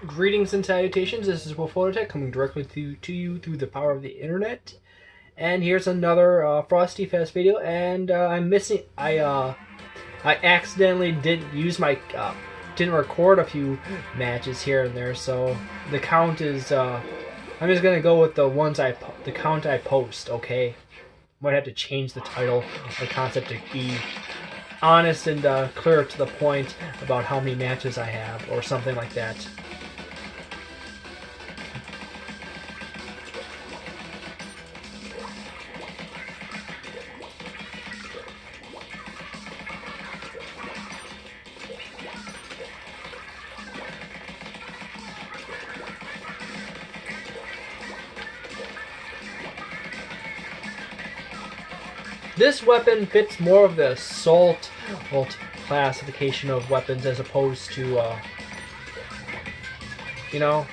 Greetings and salutations, this is Wolfphototech coming directly to you through the power of the internet. And here's another Frostyfest video, and I'm missing, I accidentally didn't use my, didn't record a few matches here and there, so the count is, I'm just gonna go with the ones the count I post, okay? Might have to change the title or concept to be honest and clear to the point about how many matches I have, or something like that. This weapon fits more of the assault classification of weapons as opposed to, you know.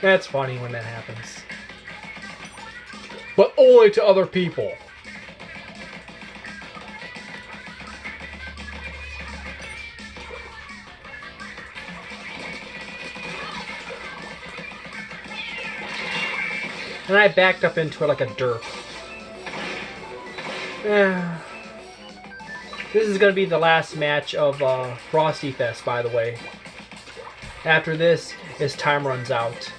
That's funny when that happens. But only to other people. And I backed up into it like a derp. This is going to be the last match of Frostyfest, by the way. After this, his time runs out.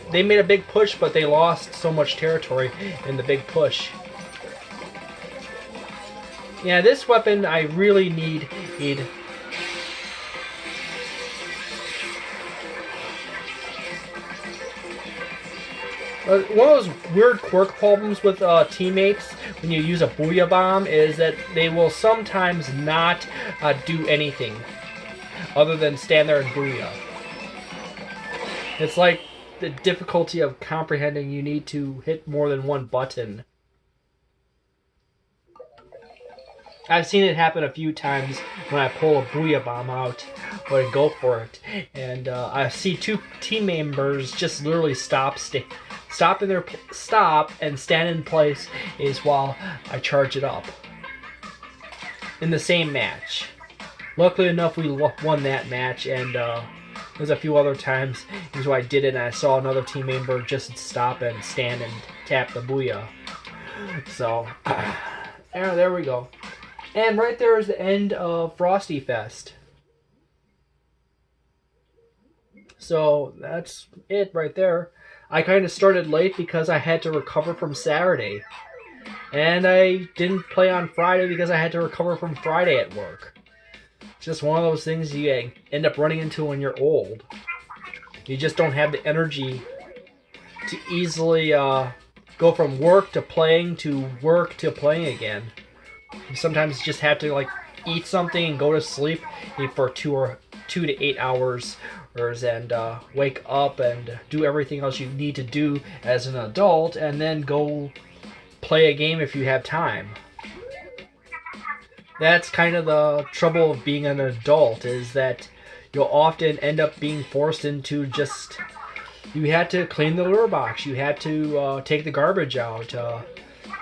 They made a big push, but they lost so much territory in the big push. Yeah, this weapon I really need. One of those weird quirk problems with teammates when you use a Booyah Bomb is that they will sometimes not do anything other than stand there and Booyah. It's like the difficulty of comprehending you need to hit more than one button. I've seen it happen a few times when I pull a Booyah Bomb out or go for it, and I see two team members just literally stop and stand in place is while I charge it up in the same match. Luckily enough, we won that match, and there's a few other times where I did it and I saw another team member just stop and stand and tap the Booyah. So, there we go. And right there is the end of Frostyfest. So that's it right there. I kind of started late because I had to recover from Saturday. And I didn't play on Friday because I had to recover from Friday at work. It's just one of those things you end up running into when you're old. You just don't have the energy to easily go from work to playing to work to playing again. You sometimes just have to like eat something and go to sleep for 2 to 8 hours, and wake up and do everything else you need to do as an adult, and then go play a game if you have time. That's kind of the trouble of being an adult, is that you'll often end up being forced into just... You had to clean the litter box. You had to take the garbage out.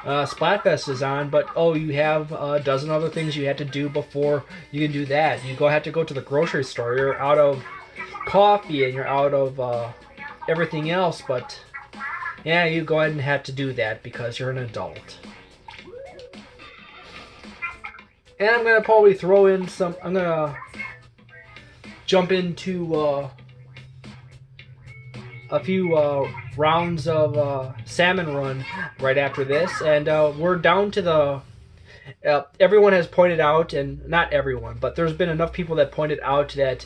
Splatfest is on, but you have a dozen other things you had to do before you can do that. You have to go to the grocery store. You're out of coffee and you're out of everything else, but yeah, you go ahead and have to do that because you're an adult. And I'm gonna probably throw in some. I'm gonna jump into a few rounds of salmon run right after this, and we're down to the. Everyone has pointed out, and not everyone, but there's been enough people that pointed out that,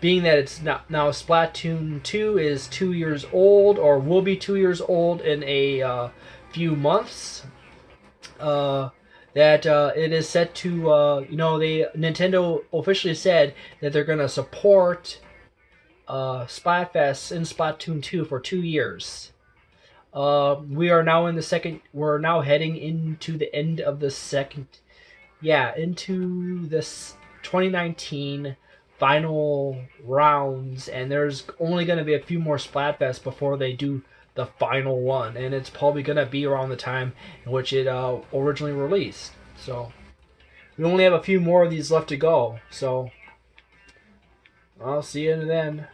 being that it's now Splatoon 2 is 2 years old, or will be 2 years old in a few months. That it is set to, Nintendo officially said that they're going to support Splatfest in Splatoon 2 for 2 years. We are now in the second. We're now heading into the end of the second. Yeah, into this 2019 final rounds, and there's only going to be a few more Splatfest before they do the final one, and it's probably going to be around the time in which it originally released. So we only have a few more of these left to go. So I'll see you then.